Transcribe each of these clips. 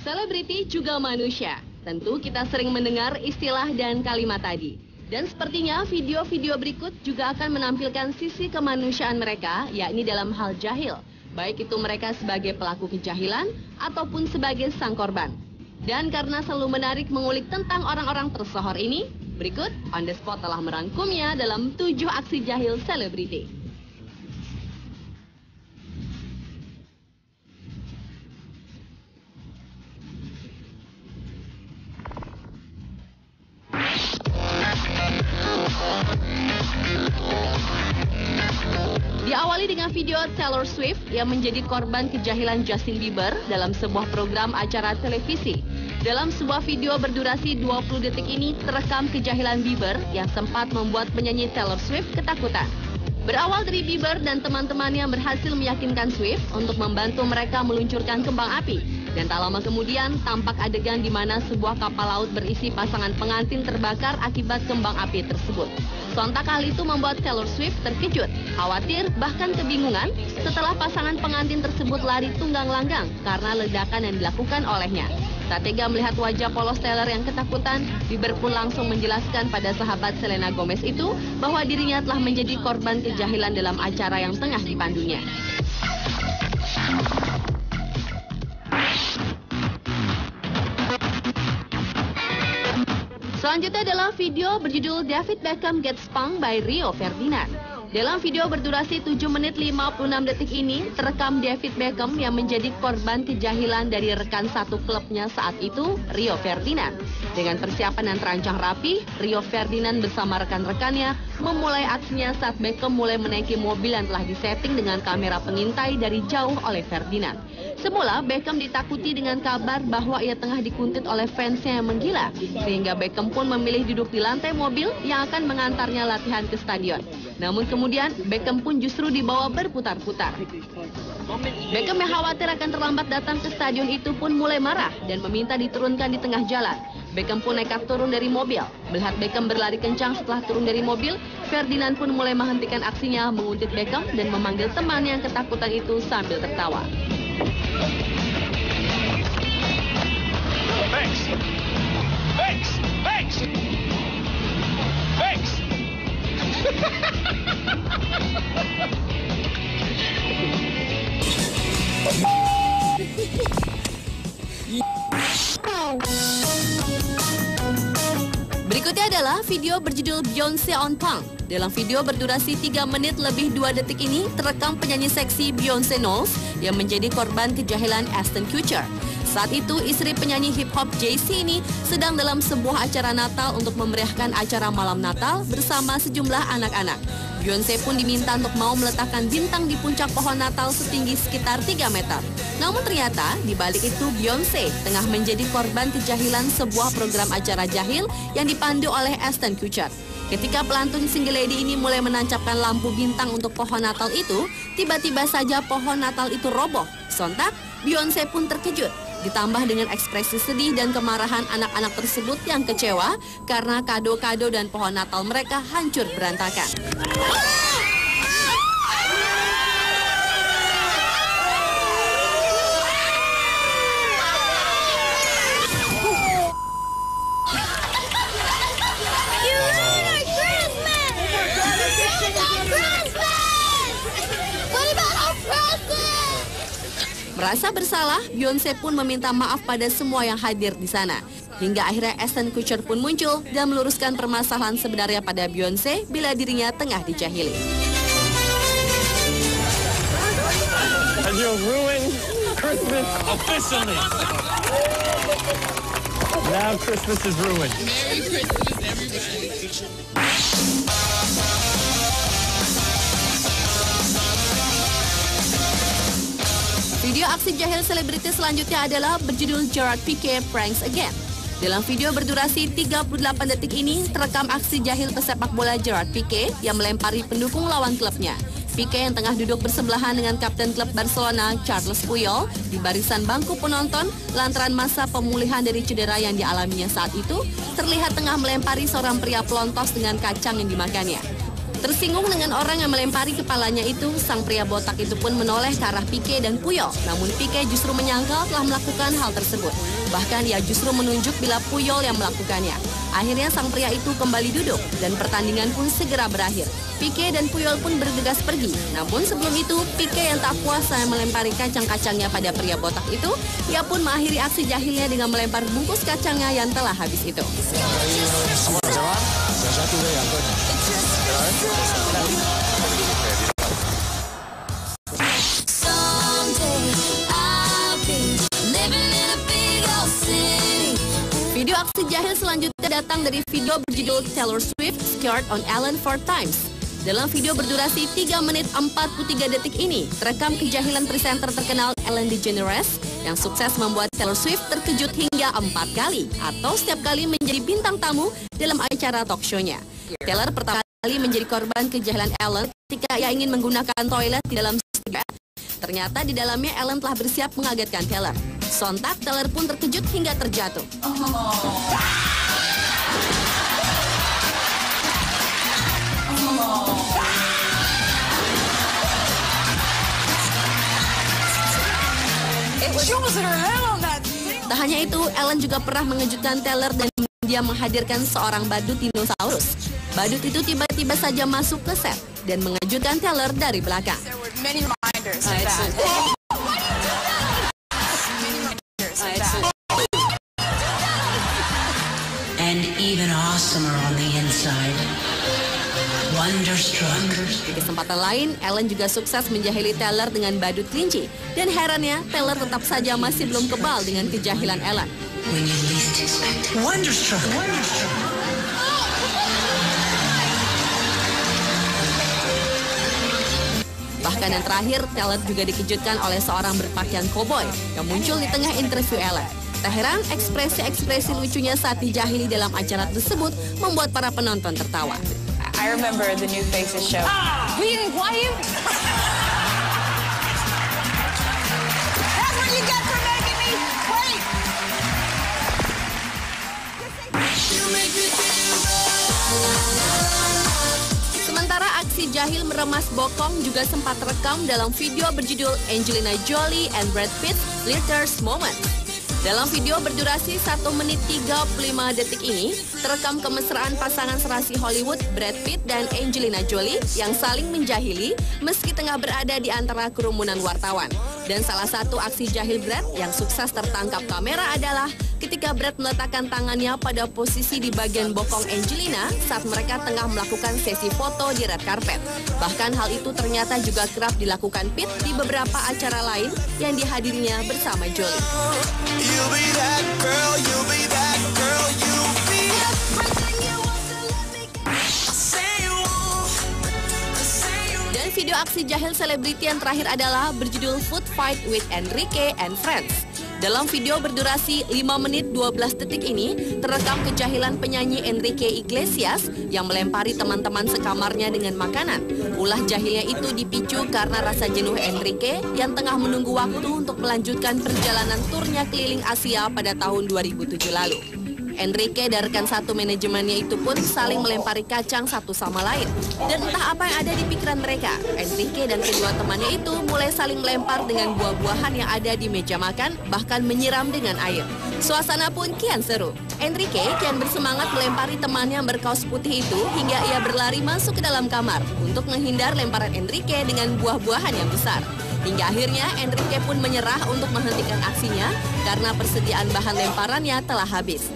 Selebriti juga manusia. Tentu kita sering mendengar istilah dan kalimat tadi. Dan sepertinya video-video berikut juga akan menampilkan sisi kemanusiaan mereka, yakni dalam hal jahil. Baik itu mereka sebagai pelaku kejahilan ataupun sebagai sang korban. Dan karena selalu menarik mengulik tentang orang-orang tersohor ini, berikut On The Spot telah merangkumnya dalam 7 aksi jahil selebriti. Diawali dengan video Taylor Swift yang menjadi korban kejahilan Justin Bieber dalam sebuah program acara televisi. Dalam sebuah video berdurasi 20 detik ini terekam kejahilan Bieber yang sempat membuat penyanyi Taylor Swift ketakutan. Berawal dari Bieber dan teman-temannya berhasil meyakinkan Swift untuk membantu mereka meluncurkan kembang api. Dan tak lama kemudian tampak adegan di mana sebuah kapal laut berisi pasangan pengantin terbakar akibat kembang api tersebut. Sontak hal itu membuat Taylor Swift terkejut, khawatir, bahkan kebingungan setelah pasangan pengantin tersebut lari tunggang langgang karena ledakan yang dilakukan olehnya. Tak tega melihat wajah polos Taylor yang ketakutan, Bieber pun langsung menjelaskan pada sahabat Selena Gomez itu bahwa dirinya telah menjadi korban kejahilan dalam acara yang tengah dipandunya. Selanjutnya adalah video berjudul David Beckham Gets Punked by Rio Ferdinand. Dalam video berdurasi 7 menit 56 detik ini, terekam David Beckham yang menjadi korban kejahilan dari rekan satu klubnya saat itu, Rio Ferdinand. Dengan persiapan yang terancang rapi, Rio Ferdinand bersama rekan-rekannya memulai aksinya saat Beckham mulai menaiki mobil yang telah disetting dengan kamera pengintai dari jauh oleh Ferdinand. Semula, Beckham ditakuti dengan kabar bahwa ia tengah dikuntit oleh fansnya yang menggila, sehingga Beckham pun memilih duduk di lantai mobil yang akan mengantarnya latihan ke stadion. Namun kemudian, Beckham pun justru dibawa berputar-putar. Beckham yang khawatir akan terlambat datang ke stadion itu pun mulai marah dan meminta diturunkan di tengah jalan. Beckham pun nekat turun dari mobil. Melihat Beckham berlari kencang setelah turun dari mobil, Ferdinand pun mulai menghentikan aksinya, menguntit Beckham dan memanggil teman yang ketakutan itu sambil tertawa. Thanks. Thanks. Thanks. Thanks. Berikutnya adalah video berjudul Beyoncé on Punk. Dalam video berdurasi 3 menit lebih 2 detik ini terekam penyanyi seksi Beyoncé Knowles yang menjadi korban kejahilan Ashton Kutcher. Saat itu, istri penyanyi hip-hop Jay-Z ini sedang dalam sebuah acara Natal untuk memeriahkan acara malam Natal bersama sejumlah anak-anak. Beyoncé pun diminta untuk mau meletakkan bintang di puncak pohon Natal setinggi sekitar 3 meter. Namun ternyata, di balik itu Beyoncé tengah menjadi korban kejahilan sebuah program acara jahil yang dipandu oleh Ashton Kutcher. Ketika pelantun single lady ini mulai menancapkan lampu bintang untuk pohon Natal itu, tiba-tiba saja pohon Natal itu roboh. Sontak, Beyoncé pun terkejut. Ditambah dengan ekspresi sedih dan kemarahan anak-anak tersebut yang kecewa karena kado-kado dan pohon Natal mereka hancur berantakan. Merasa bersalah, Beyoncé pun meminta maaf pada semua yang hadir di sana. Hingga akhirnya Ashton Kutcher pun muncul dan meluruskan permasalahan sebenarnya pada Beyoncé bila dirinya tengah dijahili. And you ruined Christmas officially. Now Christmas is ruined. Merry Christmas, everybody. Video aksi jahil selebriti selanjutnya adalah berjudul Gerard Piqué Pranks Again. Dalam video berdurasi 38 detik ini, terekam aksi jahil pesepak bola Gerard Piqué yang melempari pendukung lawan klubnya. Piqué yang tengah duduk bersebelahan dengan kapten klub Barcelona, Carles Puyol, di barisan bangku penonton lantaran masa pemulihan dari cedera yang dialaminya saat itu, terlihat tengah melempari seorang pria pelontos dengan kacang yang dimakannya. Tersinggung dengan orang yang melempari kepalanya itu, sang pria botak itu pun menoleh ke arah Pique dan Puyol. Namun Pique justru menyangkal telah melakukan hal tersebut. Bahkan ia justru menunjuk bila Puyol yang melakukannya. Akhirnya sang pria itu kembali duduk dan pertandingan pun segera berakhir. Pique dan Puyol pun bergegas pergi. Namun sebelum itu, Pique yang tak puasa melempari kacang-kacangnya pada pria botak itu, ia pun mengakhiri aksi jahilnya dengan melempar bungkus kacangnya yang telah habis itu. Video aksi jahil selanjutnya datang dari video berjudul Taylor Swift Scared on Ellen 4 Times. Dalam video berdurasi 3 menit 43 detik ini, terekam kejahilan presenter terkenal Ellen DeGeneres yang sukses membuat Taylor Swift terkejut hingga 4 kali atau setiap kali menjadi bintang tamu dalam acara talk show-nya. Taylor pertama kali menjadi korban kejahilan Ellen ketika ia ingin menggunakan toilet di dalam studio. Ternyata di dalamnya Ellen telah bersiap mengagetkan Taylor. Sontak Taylor pun terkejut hingga terjatuh. Tak hanya itu, Ellen juga pernah mengejutkan Taylor dan dia menghadirkan seorang badut dinosaurus. Badut itu tiba-tiba saja masuk ke set dan mengejutkan Taylor dari belakang. And even awesomer on the inside. Wonderstruck. Di kesempatan lain, Ellen juga sukses menjahili Taylor dengan badut kelinci. Dan herannya, Taylor tetap saja masih belum kebal dengan kejahilan Ellen. When you least expect it. Wonderstruck. Bahkan yang terakhir, Taylor juga dikejutkan oleh seorang berpakaian koboi yang muncul di tengah interview Ellen. Tak heran, ekspresi-ekspresi lucunya saat dijahili dalam acara tersebut membuat para penonton tertawa. I remember the New Faces show. Why you? That's what you get for making me wait. Sementara aksi jahil meremas bokong juga sempat terekam dalam video berjudul Angelina Jolie and Brad Pitt Flirters Moment. Dalam video berdurasi 1 menit 35 detik ini, terekam kemesraan pasangan serasi Hollywood Brad Pitt dan Angelina Jolie yang saling menjahili meski tengah berada di antara kerumunan wartawan. Dan salah satu aksi jahil Brad yang sukses tertangkap kamera adalah ketika Brad meletakkan tangannya pada posisi di bagian bokong Angelina saat mereka tengah melakukan sesi foto di red carpet. Bahkan hal itu ternyata juga kerap dilakukan Pitt di beberapa acara lain yang dihadirinya bersama Jolie. Dan video aksi jahil selebriti yang terakhir adalah berjudul Food Fight with Enrique and Friends. Dalam video berdurasi 5 menit 12 detik ini, terekam kejahilan penyanyi Enrique Iglesias yang melempari teman-teman sekamarnya dengan makanan. Ulah jahilnya itu dipicu karena rasa jenuh Enrique yang tengah menunggu waktu untuk melanjutkan perjalanan turnya keliling Asia pada tahun 2007 lalu. Enrique dan rekan satu manajemennya itu pun saling melempari kacang satu sama lain. Dan entah apa yang ada di pikiran mereka, Enrique dan kedua temannya itu mulai saling melempar dengan buah-buahan yang ada di meja makan, bahkan menyiram dengan air. Suasana pun kian seru. Enrique kian bersemangat melempari temannya yang berkaos putih itu hingga ia berlari masuk ke dalam kamar untuk menghindar lemparan Enrique dengan buah-buahan yang besar. Hingga akhirnya Enrique pun menyerah untuk menghentikan aksinya karena persediaan bahan lemparannya telah habis.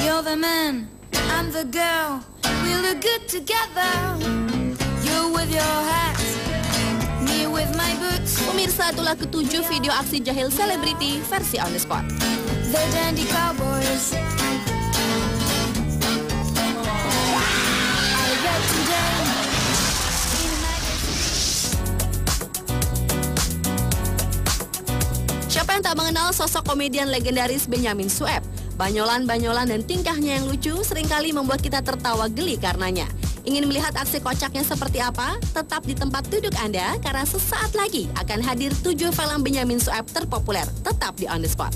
You're the man, I'm the girl, we look good together. You with your hat, me with my boots. Pemirsa, itulah ketujuh video aksi jahil selebriti versi On The Spot. The dandy cowboys. I get today. Siapa yang tak mengenal sosok komedian legendaris Benyamin Sueb? Banyolan-banyolan dan tingkahnya yang lucu seringkali membuat kita tertawa geli karenanya. Ingin melihat aksi kocaknya seperti apa? Tetap di tempat duduk Anda karena sesaat lagi akan hadir 7 film Benyamin Sueb terpopuler. Tetap di On The Spot.